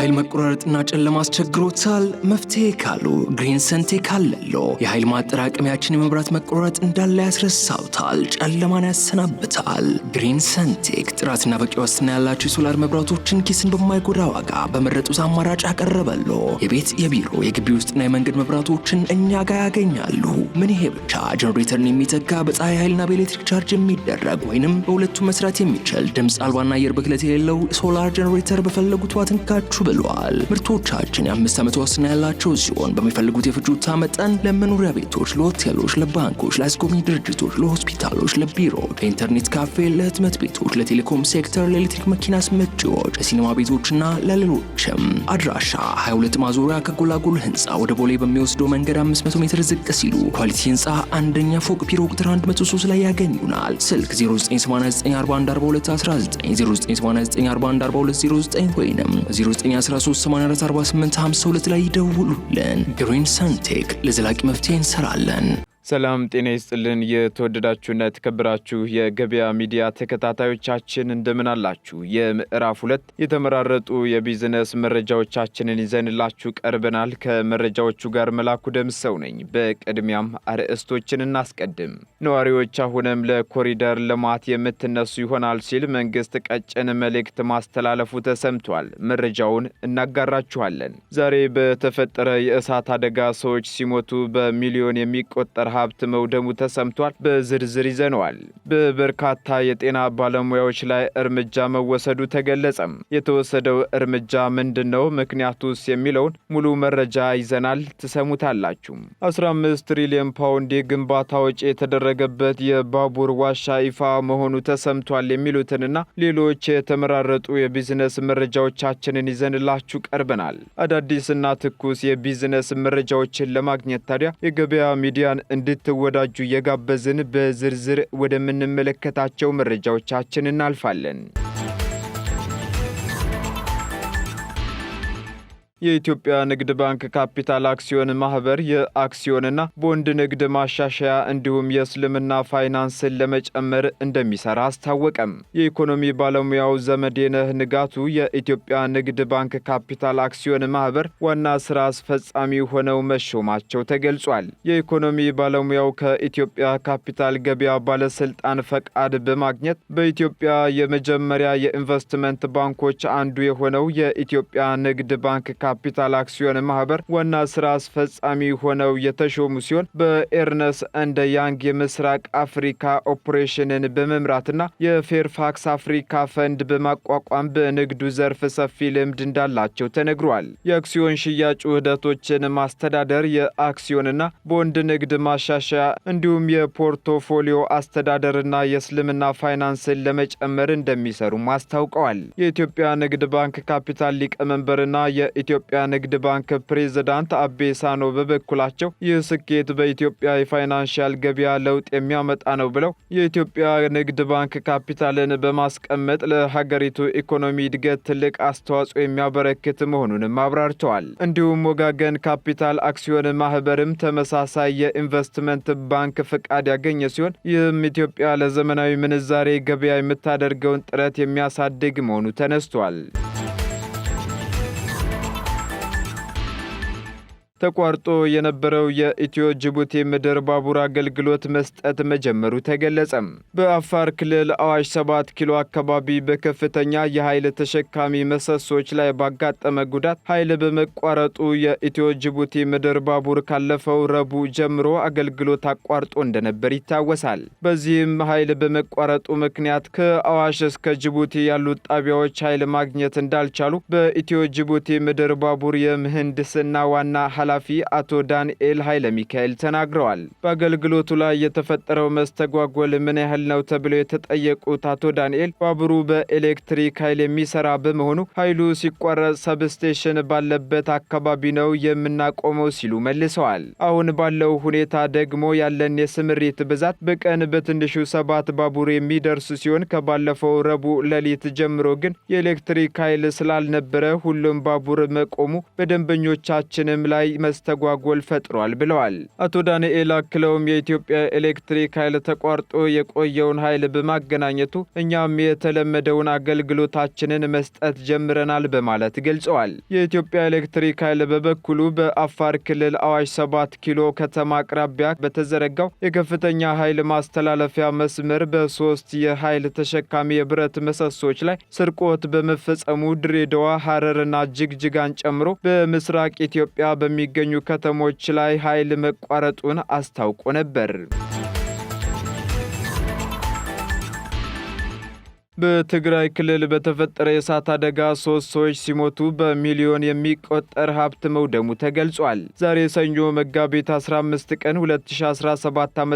የኃይል መቆራረጥና ጨለማ አስቸግሮታል? መፍትሄ ካሉ ግሪን ሰንቴክ አለሎ። የኃይል ማጠራቀሚያችን የመብራት መቆራረጥ እንዳለ ያስረሳውታል፣ ጨለማን ያሰናብታል። ግሪን ሰንቴክ ጥራትና በቂ ዋስትና ያላቸው የሶላር መብራቶችን ኪስን በማይጎዳ ዋጋ በመረጡት አማራጭ አቀረበሎ። የቤት የቢሮ የግቢ ውስጥና የመንገድ መብራቶችን እኛ ጋር ያገኛሉ። ምን ይሄ ብቻ! ጀነሬተርን የሚተካ በፀሐይ ኃይልና በኤሌክትሪክ ቻርጅ የሚደረግ ወይንም በሁለቱም መስራት የሚችል ድምፅ አልባና አየር ብክለት የሌለው ሶላር ጀነሬተር በፈለጉት ዋት እንካችሁ ብለዋል። ምርቶቻችን የ5 ዓመት ዋስትና ያላቸው ሲሆን በሚፈልጉት የፍጆታ መጠን ለመኖሪያ ቤቶች፣ ለሆቴሎች፣ ለባንኮች፣ ለአስጎብኚ ድርጅቶች፣ ለሆስፒታሎች፣ ለቢሮ፣ ለኢንተርኔት ካፌ፣ ለህትመት ቤቶች፣ ለቴሌኮም ሴክተር፣ ለኤሌክትሪክ መኪና አስመጪዎች፣ ለሲኒማ ቤቶችና ለሌሎችም። አድራሻ 22 ማዞሪያ ከጎላጎል ህንፃ ወደ ቦሌ በሚወስደው መንገድ 500 ሜትር ዝቅ ሲሉ ኳሊቲ ህንፃ አንደኛ ፎቅ ቢሮ ቁጥር 103 ላይ ያገኙናል። ስልክ 0989414219 0989414209 ወይንም 0913844852 ላይ ይደውሉልን። ግሪን ሰንቴክ ለዘላቂ መፍትሄ እንሰራለን። ሰላም ጤና ይስጥልን። የተወደዳችሁና የተከበራችሁ የገበያ ሚዲያ ተከታታዮቻችን እንደምን አላችሁ? የምዕራፍ 2 የተመራረጡ የቢዝነስ መረጃዎቻችንን ይዘንላችሁ ቀርበናል። ከመረጃዎቹ ጋር መላኩ ደምሰው ነኝ። በቅድሚያም አርዕስቶችን እናስቀድም። ነዋሪዎች አሁንም ለኮሪደር ልማት የምትነሱ ይሆናል ሲል መንግስት ቀጭን መልእክት ማስተላለፉ ተሰምቷል። መረጃውን እናጋራችኋለን። ዛሬ በተፈጠረ የእሳት አደጋ ሰዎች ሲሞቱ በሚሊዮን የሚቆጠር ሀብት መውደሙ ተሰምቷል። በዝርዝር ይዘነዋል። በበርካታ የጤና ባለሙያዎች ላይ እርምጃ መወሰዱ ተገለጸም። የተወሰደው እርምጃ ምንድነው? ምክንያቱስ? የሚለውን ሙሉ መረጃ ይዘናል፣ ትሰሙታላችሁ። 15 ትሪሊዮን ፓውንድ የግንባታ ወጪ የተደረገበት የባቡር ዋሻ ይፋ መሆኑ ተሰምቷል። የሚሉትንና ሌሎች የተመራረጡ የቢዝነስ መረጃዎቻችንን ይዘንላችሁ ቀርበናል። አዳዲስና ትኩስ የቢዝነስ መረጃዎችን ለማግኘት ታዲያ የገበያ ሚዲያን እንድትወዳጁ የጋበዝን በዝርዝር ወደምንመለከታቸው መረጃዎቻችን እናልፋለን። የኢትዮጵያ ንግድ ባንክ ካፒታል አክሲዮን ማህበር የአክሲዮንና ቦንድ ንግድ ማሻሻያ እንዲሁም የእስልምና ፋይናንስን ለመጨመር እንደሚሰራ አስታወቀም። የኢኮኖሚ ባለሙያው ዘመዴነህ ንጋቱ የኢትዮጵያ ንግድ ባንክ ካፒታል አክሲዮን ማህበር ዋና ስራ አስፈጻሚ ሆነው መሾማቸው ተገልጿል። የኢኮኖሚ ባለሙያው ከኢትዮጵያ ካፒታል ገበያ ባለስልጣን ፈቃድ በማግኘት በኢትዮጵያ የመጀመሪያ የኢንቨስትመንት ባንኮች አንዱ የሆነው የኢትዮጵያ ንግድ ባንክ ካፒታል አክሲዮን ማህበር ዋና ስራ አስፈጻሚ ሆነው የተሾሙ ሲሆን በኤርነስ እንደ ያንግ የምስራቅ አፍሪካ ኦፕሬሽንን በመምራትና የፌርፋክስ አፍሪካ ፈንድ በማቋቋም በንግዱ ዘርፍ ሰፊ ልምድ እንዳላቸው ተነግሯል። የአክሲዮን ሽያጭ ውህደቶችን ማስተዳደር፣ የአክሲዮንና ቦንድ ንግድ ማሻሻያ እንዲሁም የፖርቶፎሊዮ አስተዳደርና የእስልምና ፋይናንስን ለመጨመር እንደሚሰሩም አስታውቀዋል። የኢትዮጵያ ንግድ ባንክ ካፒታል ሊቀመንበርና የኢትዮጵያ ንግድ ባንክ ፕሬዝዳንት አቤ ሳኖ በበኩላቸው ይህ ስኬት በኢትዮጵያ የፋይናንሻል ገበያ ለውጥ የሚያመጣ ነው ብለው የኢትዮጵያ ንግድ ባንክ ካፒታልን በማስቀመጥ ለሀገሪቱ ኢኮኖሚ እድገት ትልቅ አስተዋጽኦ የሚያበረክት መሆኑንም አብራርተዋል። እንዲሁም ወጋገን ካፒታል አክሲዮን ማህበርም ተመሳሳይ የኢንቨስትመንት ባንክ ፍቃድ ያገኘ ሲሆን ይህም ኢትዮጵያ ለዘመናዊ ምንዛሬ ገበያ የምታደርገውን ጥረት የሚያሳድግ መሆኑ ተነስቷል። ተቋርጦ የነበረው የኢትዮ ጅቡቲ ምድር ባቡር አገልግሎት መስጠት መጀመሩ ተገለጸም። በአፋር ክልል አዋሽ 7 ኪሎ አካባቢ በከፍተኛ የኃይል ተሸካሚ ምሰሶች ላይ ባጋጠመ ጉዳት ኃይል በመቋረጡ የኢትዮ ጅቡቲ ምድር ባቡር ካለፈው ረቡዕ ጀምሮ አገልግሎት አቋርጦ እንደነበር ይታወሳል። በዚህም ኃይል በመቋረጡ ምክንያት ከአዋሽ እስከ ጅቡቲ ያሉት ጣቢያዎች ኃይል ማግኘት እንዳልቻሉ በኢትዮ ጅቡቲ ምድር ባቡር የምህንድስና ዋና ኃላፊ አቶ ዳንኤል ኃይለ ሚካኤል ተናግረዋል። በአገልግሎቱ ላይ የተፈጠረው መስተጓጎል ምን ያህል ነው ተብለው የተጠየቁት አቶ ዳንኤል ባቡሩ በኤሌክትሪክ ኃይል የሚሰራ በመሆኑ ኃይሉ ሲቋረጥ ሰብስቴሽን ባለበት አካባቢ ነው የምናቆመው ሲሉ መልሰዋል። አሁን ባለው ሁኔታ ደግሞ ያለን የስምሪት ብዛት በቀን በትንሹ 7 ባቡር የሚደርሱ ሲሆን ከባለፈው ረቡዕ ሌሊት ጀምሮ ግን የኤሌክትሪክ ኃይል ስላልነበረ ሁሉም ባቡር መቆሙ በደንበኞቻችንም ላይ መስተጓጎል ፈጥሯል ብለዋል። አቶ ዳንኤል አክለውም የኢትዮጵያ ኤሌክትሪክ ኃይል ተቋርጦ የቆየውን ኃይል በማገናኘቱ እኛም የተለመደውን አገልግሎታችንን መስጠት ጀምረናል በማለት ገልጸዋል። የኢትዮጵያ ኤሌክትሪክ ኃይል በበኩሉ በአፋር ክልል አዋሽ 7 ኪሎ ከተማ አቅራቢያ በተዘረጋው የከፍተኛ ኃይል ማስተላለፊያ መስመር በ3 የኃይል ተሸካሚ የብረት ምሰሶች ላይ ስርቆት በመፈጸሙ ድሬዳዋ፣ ሐረርና ጅግጅጋን ጨምሮ በምስራቅ ኢትዮጵያ በሚገኙ ከተሞች ላይ ኃይል መቋረጡን አስታውቆ ነበር። በትግራይ ክልል በተፈጠረ የእሳት አደጋ 3 ሰዎች ሲሞቱ በሚሊዮን የሚቆጠር ሀብት መውደሙ ተገልጿል። ዛሬ ሰኞ መጋቢት 15 ቀን 2017 ዓ.ም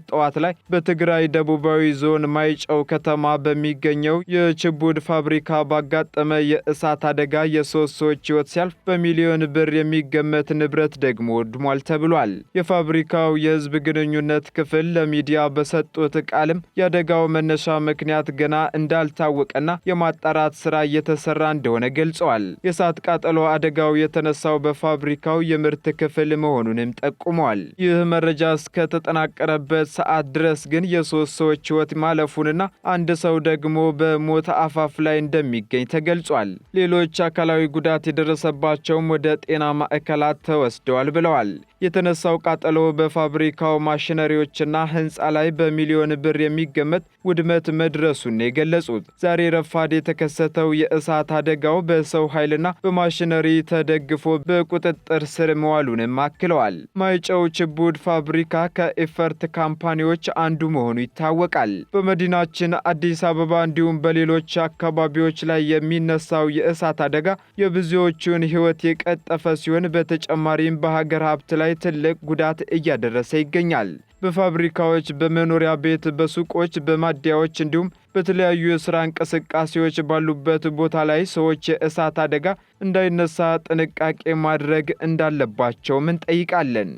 ጠዋት ላይ በትግራይ ደቡባዊ ዞን ማይጨው ከተማ በሚገኘው የችቡድ ፋብሪካ ባጋጠመ የእሳት አደጋ የ3 ሰዎች ሕይወት ሲያልፍ በሚሊዮን ብር የሚገመት ንብረት ደግሞ ወድሟል ተብሏል። የፋብሪካው የሕዝብ ግንኙነት ክፍል ለሚዲያ በሰጡት ቃልም የአደጋው መነሻ ምክንያት ገና እንዳልታወቀና የማጣራት ስራ እየተሰራ እንደሆነ ገልጸዋል። የእሳት ቃጠሎ አደጋው የተነሳው በፋብሪካው የምርት ክፍል መሆኑንም ጠቁመዋል። ይህ መረጃ እስከተጠናቀረበት ሰዓት ድረስ ግን የ3 ሰዎች ሕይወት ማለፉንና አንድ ሰው ደግሞ በሞት አፋፍ ላይ እንደሚገኝ ተገልጿል። ሌሎች አካላዊ ጉዳት የደረሰባቸውም ወደ ጤና ማዕከላት ተወስደዋል ብለዋል። የተነሳው ቃጠሎ በፋብሪካው ማሽነሪዎችና ህንፃ ላይ በሚሊዮን ብር የሚገመት ውድመት መድረሱን የገለጹት ዛሬ ረፋድ የተከሰተው የእሳት አደጋው በሰው ኃይልና በማሽነሪ ተደግፎ በቁጥጥር ስር መዋሉንም አክለዋል። ማይጨው ችቡድ ፋብሪካ ከኤፈርት ካምፓኒዎች አንዱ መሆኑ ይታወቃል። በመዲናችን አዲስ አበባ እንዲሁም በሌሎች አካባቢዎች ላይ የሚነሳው የእሳት አደጋ የብዙዎቹን ሕይወት የቀጠፈ ሲሆን በተጨማሪም በሀገር ሀብት ላይ ትልቅ ጉዳት እያደረሰ ይገኛል። በፋብሪካዎች፣ በመኖሪያ ቤት፣ በሱቆች፣ በማደያዎች እንዲሁም በተለያዩ የሥራ እንቅስቃሴዎች ባሉበት ቦታ ላይ ሰዎች የእሳት አደጋ እንዳይነሳ ጥንቃቄ ማድረግ እንዳለባቸውም እንጠይቃለን።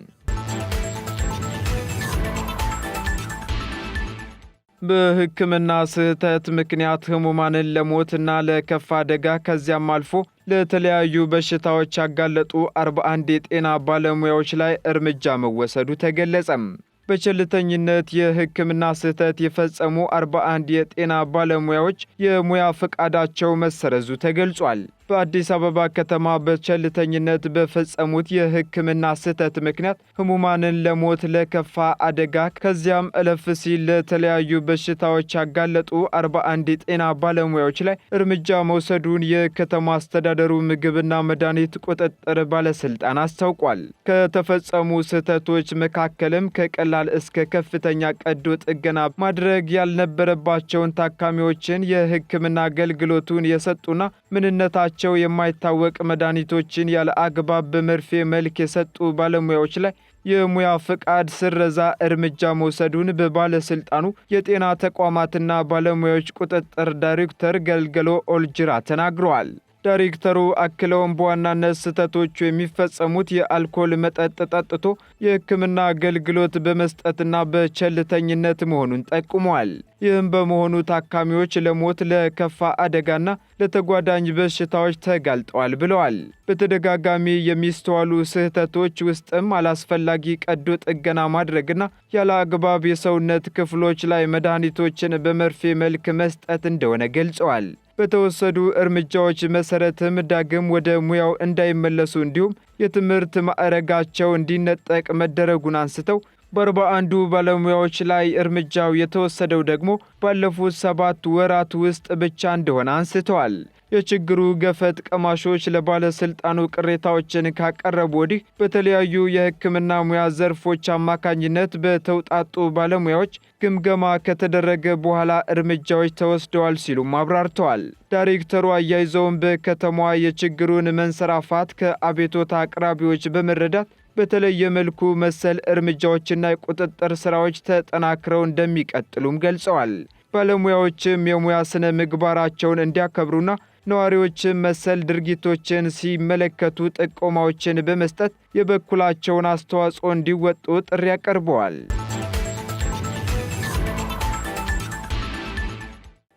በሕክምና ስህተት ምክንያት ህሙማንን ለሞትና ለከፋ አደጋ ከዚያም አልፎ ለተለያዩ በሽታዎች ያጋለጡ 41 የጤና ባለሙያዎች ላይ እርምጃ መወሰዱ ተገለጸም። በቸልተኝነት የሕክምና ስህተት የፈጸሙ 41 የጤና ባለሙያዎች የሙያ ፈቃዳቸው መሰረዙ ተገልጿል። በአዲስ አበባ ከተማ በቸልተኝነት በፈጸሙት የሕክምና ስህተት ምክንያት ህሙማንን ለሞት ለከፋ አደጋ ከዚያም እለፍ ሲል ለተለያዩ በሽታዎች ያጋለጡ 41 የጤና ባለሙያዎች ላይ እርምጃ መውሰዱን የከተማ አስተዳደሩ ምግብና መድኃኒት ቁጥጥር ባለስልጣን አስታውቋል። ከተፈጸሙ ስህተቶች መካከልም ከቀላል እስከ ከፍተኛ ቀዶ ጥገና ማድረግ ያልነበረባቸውን ታካሚዎችን የሕክምና አገልግሎቱን የሰጡና ምንነታቸው የማይታወቅ መድኃኒቶችን ያለ አግባብ በመርፌ መልክ የሰጡ ባለሙያዎች ላይ የሙያ ፍቃድ ስረዛ እርምጃ መውሰዱን በባለስልጣኑ የጤና ተቋማትና ባለሙያዎች ቁጥጥር ዳይሬክተር ገልገሎ ኦልጅራ ተናግረዋል። ዳይሬክተሩ አክለውም በዋናነት ስህተቶቹ የሚፈጸሙት የአልኮል መጠጥ ጠጥቶ የሕክምና አገልግሎት በመስጠትና በቸልተኝነት መሆኑን ጠቁመዋል። ይህም በመሆኑ ታካሚዎች ለሞት ለከፋ አደጋና ለተጓዳኝ በሽታዎች ተጋልጠዋል ብለዋል። በተደጋጋሚ የሚስተዋሉ ስህተቶች ውስጥም አላስፈላጊ ቀዶ ጥገና ማድረግና ያለ አግባብ የሰውነት ክፍሎች ላይ መድኃኒቶችን በመርፌ መልክ መስጠት እንደሆነ ገልጸዋል። በተወሰዱ እርምጃዎች መሰረትም ዳግም ወደ ሙያው እንዳይመለሱ እንዲሁም የትምህርት ማዕረጋቸው እንዲነጠቅ መደረጉን አንስተው በ41 ባለሙያዎች ላይ እርምጃው የተወሰደው ደግሞ ባለፉት 7 ወራት ውስጥ ብቻ እንደሆነ አንስተዋል። የችግሩ ገፈት ቀማሾች ለባለስልጣኑ ቅሬታዎችን ካቀረቡ ወዲህ በተለያዩ የሕክምና ሙያ ዘርፎች አማካኝነት በተውጣጡ ባለሙያዎች ግምገማ ከተደረገ በኋላ እርምጃዎች ተወስደዋል ሲሉም አብራርተዋል። ዳይሬክተሩ አያይዘውም በከተማዋ የችግሩን መንሰራፋት ከአቤቶታ አቅራቢዎች በመረዳት በተለየ መልኩ መሰል እርምጃዎችና የቁጥጥር ስራዎች ተጠናክረው እንደሚቀጥሉም ገልጸዋል። ባለሙያዎችም የሙያ ስነ ምግባራቸውን እንዲያከብሩና ነዋሪዎችም መሰል ድርጊቶችን ሲመለከቱ ጥቆማዎችን በመስጠት የበኩላቸውን አስተዋጽኦ እንዲወጡ ጥሪ አቀርበዋል።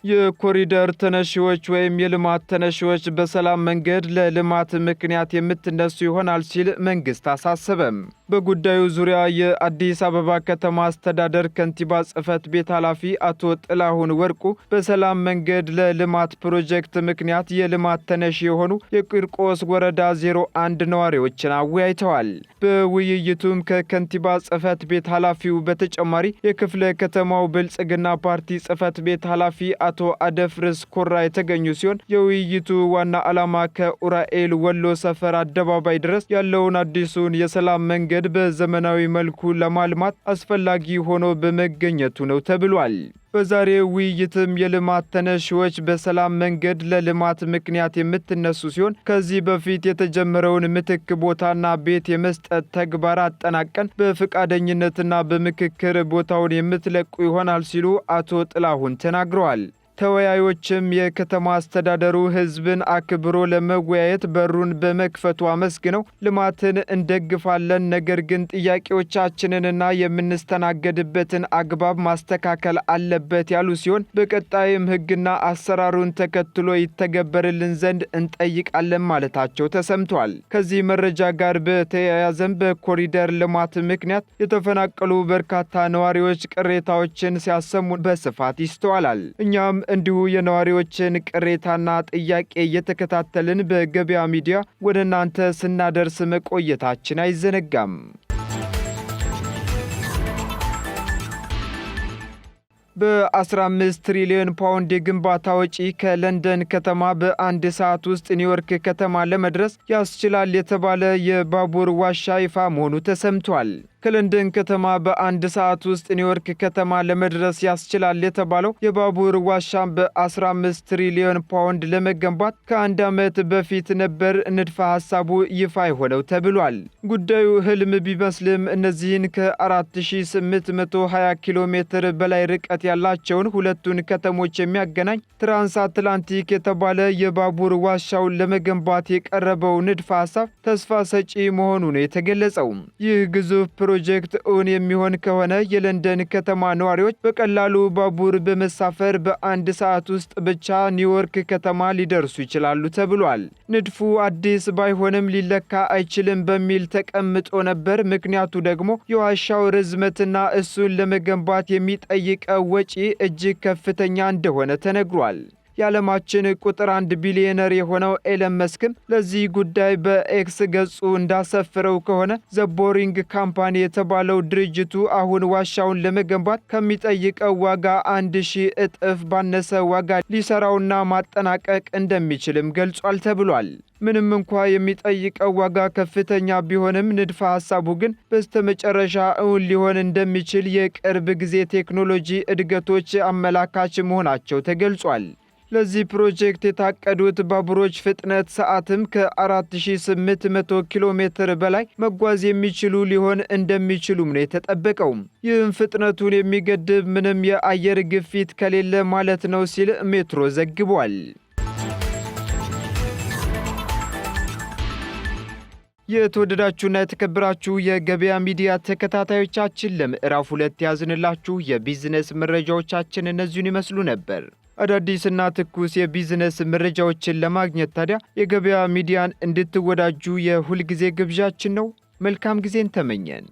የኮሪደር ተነሺዎች ወይም የልማት ተነሺዎች በሰላም መንገድ ለልማት ምክንያት የምትነሱ ይሆናል ሲል መንግስት አሳሰበም። በጉዳዩ ዙሪያ የአዲስ አበባ ከተማ አስተዳደር ከንቲባ ጽሕፈት ቤት ኃላፊ አቶ ጥላሁን ወርቁ በሰላም መንገድ ለልማት ፕሮጀክት ምክንያት የልማት ተነሺ የሆኑ የቂርቆስ ወረዳ 01 ነዋሪዎችን አወያይተዋል። በውይይቱም ከከንቲባ ጽሕፈት ቤት ኃላፊው በተጨማሪ የክፍለ ከተማው ብልጽግና ፓርቲ ጽሕፈት ቤት ኃላፊ አቶ አደፍርስ ኮራ የተገኙ ሲሆን የውይይቱ ዋና ዓላማ ከኡራኤል ወሎ ሰፈር አደባባይ ድረስ ያለውን አዲሱን የሰላም መንገድ በዘመናዊ መልኩ ለማልማት አስፈላጊ ሆኖ በመገኘቱ ነው ተብሏል። በዛሬው ውይይትም የልማት ተነሺዎች በሰላም መንገድ ለልማት ምክንያት የምትነሱ ሲሆን ከዚህ በፊት የተጀመረውን ምትክ ቦታና ቤት የመስጠት ተግባር አጠናቀን በፈቃደኝነትና በምክክር ቦታውን የምትለቁ ይሆናል ሲሉ አቶ ጥላሁን ተናግረዋል። ተወያዮችም የከተማ አስተዳደሩ ሕዝብን አክብሮ ለመወያየት በሩን በመክፈቱ አመስግነው ልማትን እንደግፋለን፣ ነገር ግን ጥያቄዎቻችንንና የምንስተናገድበትን አግባብ ማስተካከል አለበት ያሉ ሲሆን በቀጣይም ሕግና አሰራሩን ተከትሎ ይተገበርልን ዘንድ እንጠይቃለን ማለታቸው ተሰምቷል። ከዚህ መረጃ ጋር በተያያዘም በኮሪደር ልማት ምክንያት የተፈናቀሉ በርካታ ነዋሪዎች ቅሬታዎችን ሲያሰሙ በስፋት ይስተዋላል። እኛም እንዲሁ የነዋሪዎችን ቅሬታና ጥያቄ እየተከታተልን በገበያ ሚዲያ ወደ እናንተ ስናደርስ መቆየታችን አይዘነጋም። በ15 ትሪሊዮን ፓውንድ የግንባታ ወጪ ከለንደን ከተማ በአንድ ሰዓት ውስጥ ኒውዮርክ ከተማ ለመድረስ ያስችላል የተባለ የባቡር ዋሻ ይፋ መሆኑ ተሰምቷል። ከለንደን ከተማ በአንድ ሰዓት ውስጥ ኒውዮርክ ከተማ ለመድረስ ያስችላል የተባለው የባቡር ዋሻ በ15 ትሪሊዮን ፓውንድ ለመገንባት ከአንድ ዓመት በፊት ነበር ንድፈ ሐሳቡ ይፋ የሆነው ተብሏል። ጉዳዩ ህልም ቢመስልም እነዚህን ከ4820 ኪሎ ሜትር በላይ ርቀት ያላቸውን ሁለቱን ከተሞች የሚያገናኝ ትራንስአትላንቲክ የተባለ የባቡር ዋሻውን ለመገንባት የቀረበው ንድፈ ሐሳብ ተስፋ ሰጪ መሆኑ ነው የተገለጸው። ይህ ግዙፍ ፕሮጀክት እውን የሚሆን ከሆነ የለንደን ከተማ ነዋሪዎች በቀላሉ ባቡር በመሳፈር በአንድ ሰዓት ውስጥ ብቻ ኒውዮርክ ከተማ ሊደርሱ ይችላሉ ተብሏል። ንድፉ አዲስ ባይሆንም ሊለካ አይችልም በሚል ተቀምጦ ነበር። ምክንያቱ ደግሞ የዋሻው ርዝመትና እሱን ለመገንባት የሚጠይቀው ወጪ እጅግ ከፍተኛ እንደሆነ ተነግሯል። የዓለማችን ቁጥር 1 ቢሊዮነር የሆነው ኤለን መስክም ለዚህ ጉዳይ በኤክስ ገጹ እንዳሰፈረው ከሆነ ዘ ቦሪንግ ካምፓኒ የተባለው ድርጅቱ አሁን ዋሻውን ለመገንባት ከሚጠይቀው ዋጋ 1000 እጥፍ ባነሰ ዋጋ ሊሰራውና ማጠናቀቅ እንደሚችልም ገልጿል ተብሏል። ምንም እንኳ የሚጠይቀው ዋጋ ከፍተኛ ቢሆንም ንድፈ ሐሳቡ ግን በስተመጨረሻ እውን ሊሆን እንደሚችል የቅርብ ጊዜ ቴክኖሎጂ እድገቶች አመላካች መሆናቸው ተገልጿል። ለዚህ ፕሮጀክት የታቀዱት ባቡሮች ፍጥነት ሰዓትም ከ4800 ኪሎ ሜትር በላይ መጓዝ የሚችሉ ሊሆን እንደሚችሉም ነው የተጠበቀው። ይህም ፍጥነቱን የሚገድብ ምንም የአየር ግፊት ከሌለ ማለት ነው ሲል ሜትሮ ዘግቧል። የተወደዳችሁና የተከበራችሁ የገበያ ሚዲያ ተከታታዮቻችን ለምዕራፍ 2 ያዝንላችሁ የቢዝነስ መረጃዎቻችን እነዚህን ይመስሉ ነበር። አዳዲስና ትኩስ የቢዝነስ መረጃዎችን ለማግኘት ታዲያ የገበያ ሚዲያን እንድትወዳጁ የሁልጊዜ ግብዣችን ነው። መልካም ጊዜን ተመኘን።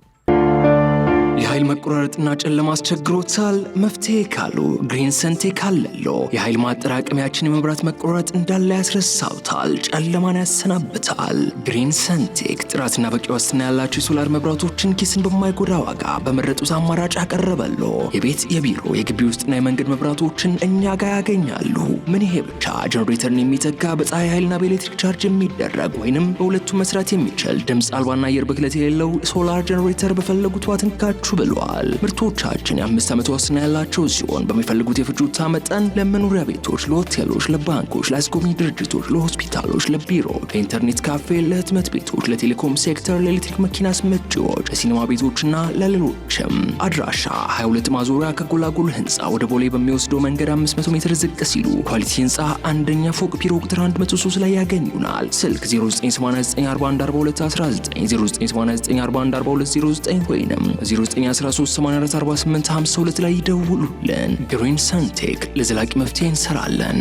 የኃይል መቆራረጥና ጨለማ አስቸግሮታል? መፍትሄ ካሉ ግሪን ሰንቴክ አለሎ። የኃይል ማጠራቀሚያችን የመብራት መቆራረጥ እንዳለ ያስረሳውታል፣ ጨለማን ያሰናብታል። ግሪን ሰንቴክ ጥራትና በቂ ዋስትና ያላቸው የሶላር መብራቶችን ኪስን በማይጎዳ ዋጋ በመረጡት አማራጭ አቀረበሎ። የቤት የቢሮ የግቢ ውስጥና የመንገድ መብራቶችን እኛ ጋር ያገኛሉ። ምን ይሄ ብቻ! ጀነሬተርን የሚተካ በፀሐይ ኃይልና በኤሌክትሪክ ቻርጅ የሚደረግ ወይንም በሁለቱም መስራት የሚችል ድምፅ አልባና አየር ብክለት የሌለው ሶላር ጀነሬተር በፈለጉት ዋትንካችሁ ብለዋል። ምርቶቻችን የ5 ዓመት ዋስትና ያላቸው ሲሆን በሚፈልጉት የፍጆታ መጠን ለመኖሪያ ቤቶች፣ ለሆቴሎች፣ ለባንኮች፣ ለአስጎብኚ ድርጅቶች፣ ለሆስፒታሎች፣ ለቢሮ፣ ለኢንተርኔት ካፌ፣ ለህትመት ቤቶች፣ ለቴሌኮም ሴክተር፣ ለኤሌክትሪክ መኪና አስመጪዎች፣ ለሲኒማ ቤቶችና ለሌሎችም። አድራሻ 22 ማዞሪያ ከጎላጎል ህንፃ ወደ ቦሌ በሚወስደው መንገድ 500 ሜትር ዝቅ ሲሉ ኳሊቲ ህንፃ አንደኛ ፎቅ ቢሮ ቁጥር 103 ላይ ያገኙናል። ስልክ 0989414219 0989414209 ወይንም 09 በ0913844852 ላይ ይደውሉልን። ግሪን ሰንቴክ ለዘላቂ መፍትሄ እንሰራለን።